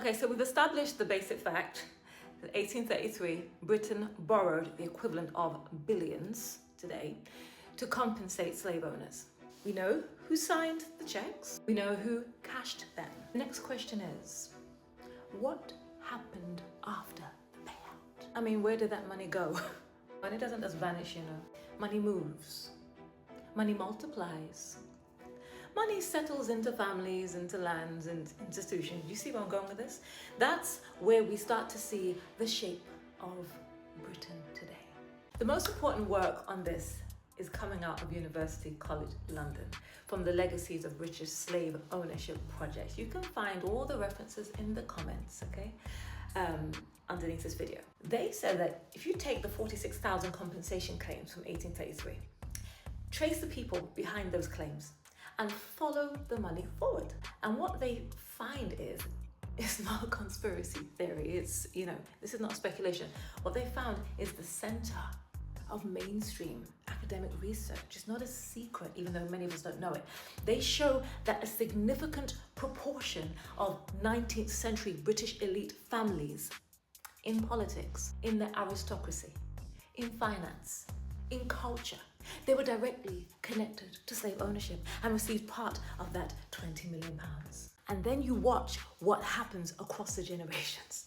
Okay, so we've established the basic fact that 1833, Britain borrowed the equivalent of billions today to compensate slave owners. We know who signed the checks. We know who cashed them. The next question is, what happened after the payout? I mean, where did that money go? Money doesn't just vanish, you know. Money moves. Money multiplies. Money settles into families, into lands, and institutions. You see where I'm going with this? That's where we start to see the shape of Britain today. The most important work on this is coming out of University College London from the Legacies of British Slave Ownership Project. You can find all the references in the comments, okay, underneath this video. They said that if you take the 46,000 compensation claims from 1833, trace the people behind those claims, and follow the money forward. And what they find is, it's not a conspiracy theory, it's, you know, this is not speculation. What they found is the center of mainstream academic research. It's not a secret, even though many of us don't know it. They show that a significant proportion of 19th century British elite families in politics, in the aristocracy, in finance, in culture, they were directly connected to slave ownership and received part of that £20 million. And then you watch what happens across the generations.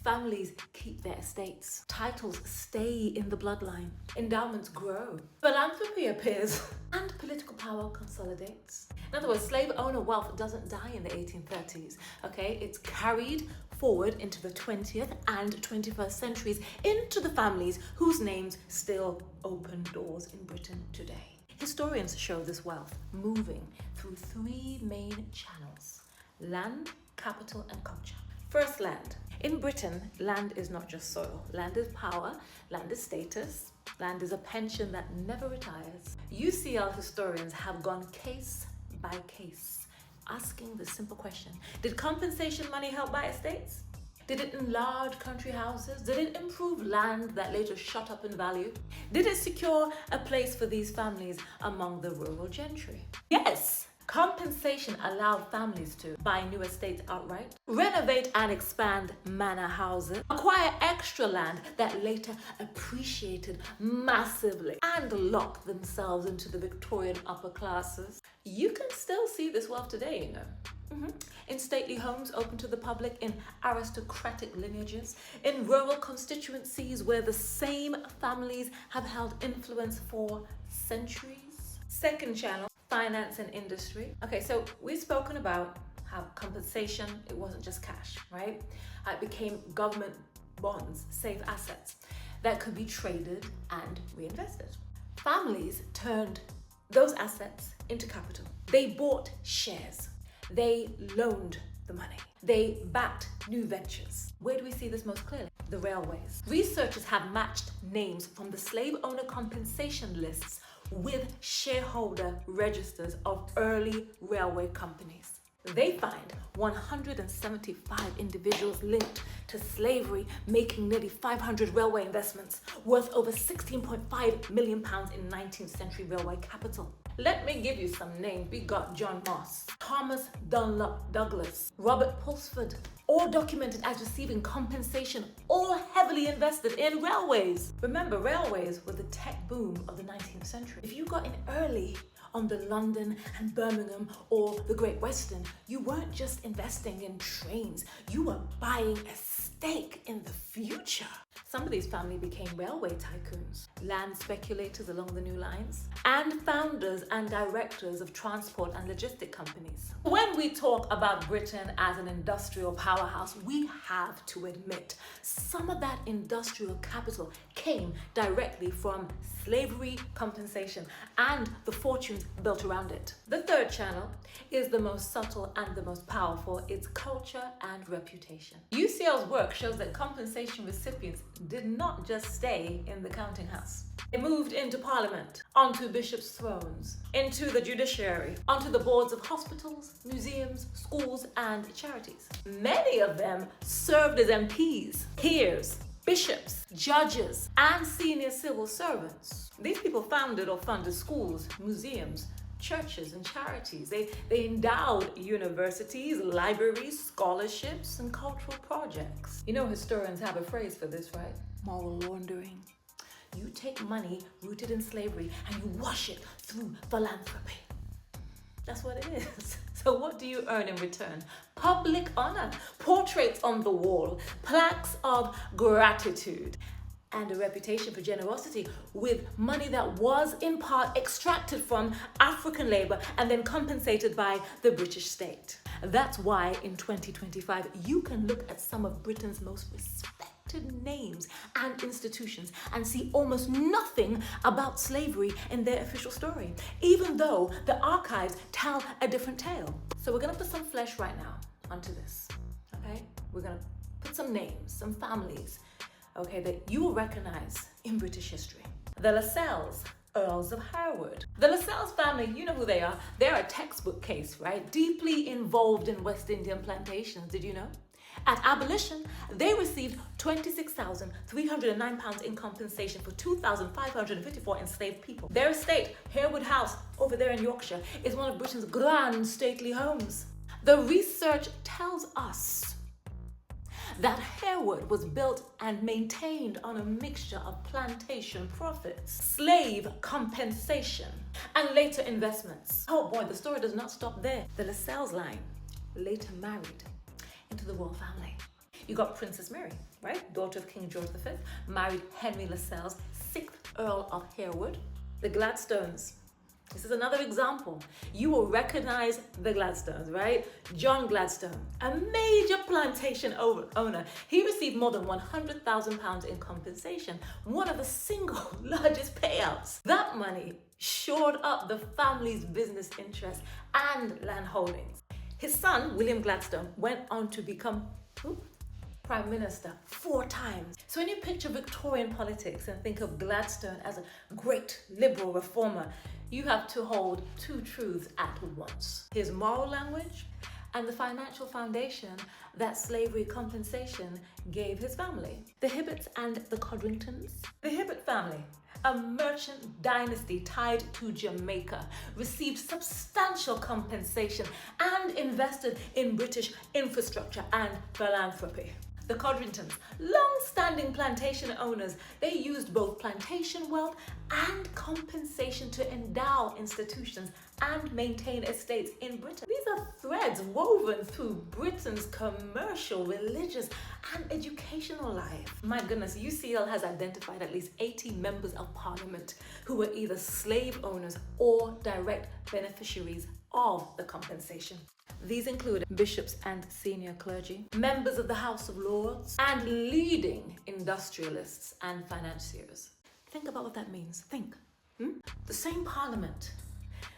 Families keep their estates. Titles stay in the bloodline. Endowments grow. Philanthropy appears. And political power consolidates. In other words, slave owner wealth doesn't die in the 1830s, okay? It's carried forward into the 20th and 21st centuries into the families whose names still open doors in Britain today. Historians show this wealth moving through three main channels: land, capital, and culture. First, land. In Britain, land is not just soil. Land is power, land is status, land is a pension that never retires. UCL historians have gone case by case, asking the simple question: did compensation money help buy estates? Did it enlarge country houses? Did it improve land that later shot up in value? Did it secure a place for these families among the rural gentry? Yes! Compensation allowed families to buy new estates outright, renovate and expand manor houses, acquire extra land that later appreciated massively, and lock themselves into the Victorian upper classes. You can still see this wealth today, you know. In stately homes open to the public, in aristocratic lineages, in rural constituencies where the same families have held influence for centuries. Second channel, finance and industry. Okay, so we've spoken about how compensation, it wasn't just cash, right? It became government bonds, safe assets that could be traded and reinvested. Families turned those assets into capital. They bought shares. They loaned the money. They backed new ventures. Where do we see this most clearly? The railways. Researchers have matched names from the slave owner compensation lists with shareholder registers of early railway companies. They find 175 individuals linked to slavery, making nearly 500 railway investments worth over £16.5 million in 19th century railway capital. Let me give you some names. We got John Moss, Thomas Dunlop Douglas, Robert Pulsford, all documented as receiving compensation, all heavily invested in railways. Remember, railways were the tech boom of the 19th century. If you got in early on the London and Birmingham or the Great Western, you weren't just investing in trains, you were buying a stake in the future. Some of these families became railway tycoons, land speculators along the new lines, and founders and directors of transport and logistic companies. When we talk about Britain as an industrial powerhouse, we have to admit some of that industrial capital came directly from slavery compensation and the fortunes built around it. The third channel is the most subtle and the most powerful. It's culture and reputation. UCL's work shows that compensation recipients did not just stay in the counting house. They moved into parliament, onto bishops' thrones, into the judiciary, onto the boards of hospitals, museums, schools, and charities. Many of them served as MPs, peers, bishops, judges, and senior civil servants. These people founded or funded schools, museums, churches and charities. They endowed universities, libraries, scholarships, and cultural projects. You know, historians have a phrase for this, right? Moral laundering. You take money rooted in slavery and you wash it through philanthropy. That's what it is. So what do you earn in return? Public honor, portraits on the wall, plaques of gratitude, and a reputation for generosity with money that was in part extracted from African labor and then compensated by the British state. That's why in 2025, you can look at some of Britain's most respected names and institutions and see almost nothing about slavery in their official story, even though the archives tell a different tale. So we're gonna put some flesh right now onto this, okay? We're gonna put some names, some families, okay, that you will recognize in British history. The Lascelles, Earls of Hereward. The Lascelles family, you know who they are. They're a textbook case, right? Deeply involved in West Indian plantations, did you know? At abolition, they received £26,309 in compensation for 2,554 enslaved people. Their estate, Harewood House, over there in Yorkshire, is one of Britain's grand stately homes. The research tells us that Harewood was built and maintained on a mixture of plantation profits, slave compensation, and later investments. Oh boy, the story does not stop there. The Lascelles line later married into the royal family. You got Princess Mary, right? Daughter of King George V, married Henry Lascelles, 6th Earl of Harewood. The Gladstones. This is another example. You will recognize the Gladstones, right? John Gladstone, a major plantation owner. He received more than £100,000 in compensation, one of the single largest payouts. That money shored up the family's business interests and land holdings. His son, William Gladstone, went on to become Prime Minister 4 times. So when you picture Victorian politics and think of Gladstone as a great liberal reformer, you have to hold 2 truths at once. His moral language and the financial foundation that slavery compensation gave his family. The Hibbets and the Codringtons. The Hibbet family, a merchant dynasty tied to Jamaica, received substantial compensation and invested in British infrastructure and philanthropy. The Codringtons, long-standing plantation owners, they used both plantation wealth and compensation to endow institutions and maintain estates in Britain. These are threads woven through Britain's commercial, religious, and educational life. My goodness, UCL has identified at least 80 members of parliament who were either slave owners or direct beneficiaries of the compensation. These include bishops and senior clergy, members of the House of Lords, and leading industrialists and financiers. Think about what that means. Think. The same parliament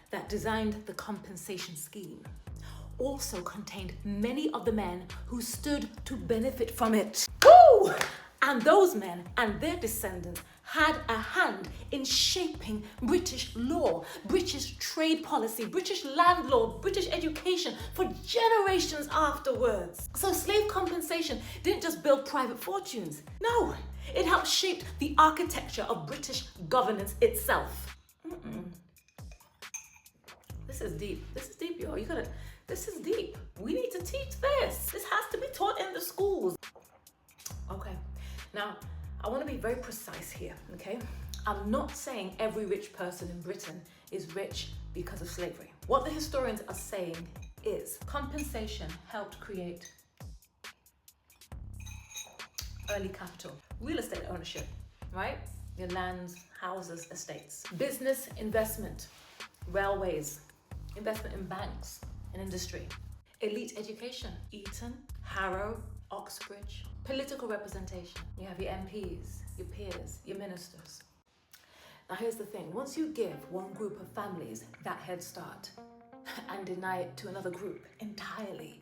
that designed the compensation scheme also contained many of the men who stood to benefit from it. Woo! And those men and their descendants had a hand in shaping British law, British trade policy, British land law, British education for generations afterwards. So slave compensation didn't just build private fortunes. No, it helped shape the architecture of British governance itself. This is deep. This is deep, y'all. This is deep. We need to teach this. This has to be taught in the schools. Okay, now, I want to be very precise here, okay? I'm not saying every rich person in Britain is rich because of slavery. What the historians are saying is compensation helped create early capital, real estate ownership, right? Your lands, houses, estates, business investment, railways, investment in banks and industry, elite education, Eton, Harrow, Oxbridge, political representation. You have your MPs, your peers, your ministers. Now here's the thing, once you give one group of families that head start and deny it to another group entirely,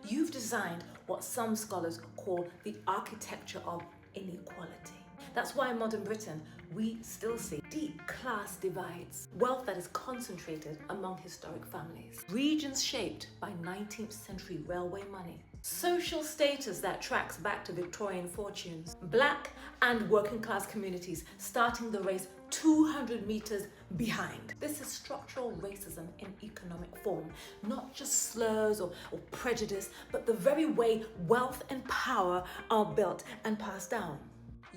you've designed what some scholars call the architecture of inequality. That's why in modern Britain, we still see deep class divides, wealth that is concentrated among historic families, regions shaped by 19th century railway money, social status that tracks back to Victorian fortunes, black and working class communities starting the race 200 meters behind. This is structural racism in economic form, not just slurs or prejudice, but the very way wealth and power are built and passed down.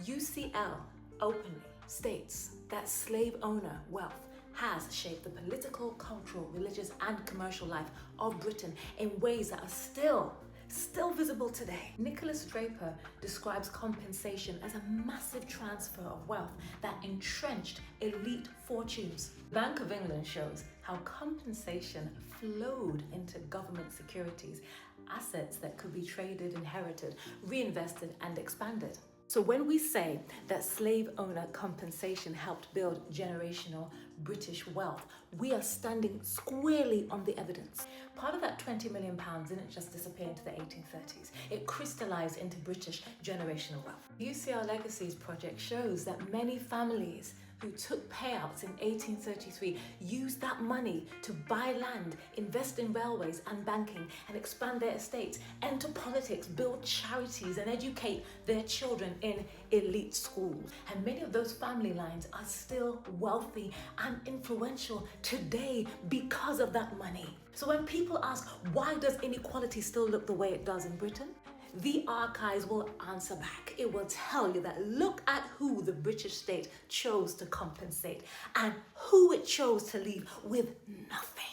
UCL openly states that slave owner wealth has shaped the political, cultural, religious, and commercial life of Britain in ways that are still visible today. Nicholas Draper describes compensation as a massive transfer of wealth that entrenched elite fortunes. Bank of England shows how compensation flowed into government securities, assets that could be traded, inherited, reinvested, and expanded. So when we say that slave owner compensation helped build generational British wealth, we are standing squarely on the evidence. Part of that £20 million didn't just disappear into the 1830s. It crystallized into British generational wealth. UCL Legacies project shows that many families who took payouts in 1833 used that money to buy land, invest in railways and banking, and expand their estates, enter politics, build charities, and educate their children in elite schools. And many of those family lines are still wealthy and influential today because of that money. So when people ask, why does inequality still look the way it does in Britain? The archives will answer back. It will tell you that look at who the British state chose to compensate and who it chose to leave with nothing.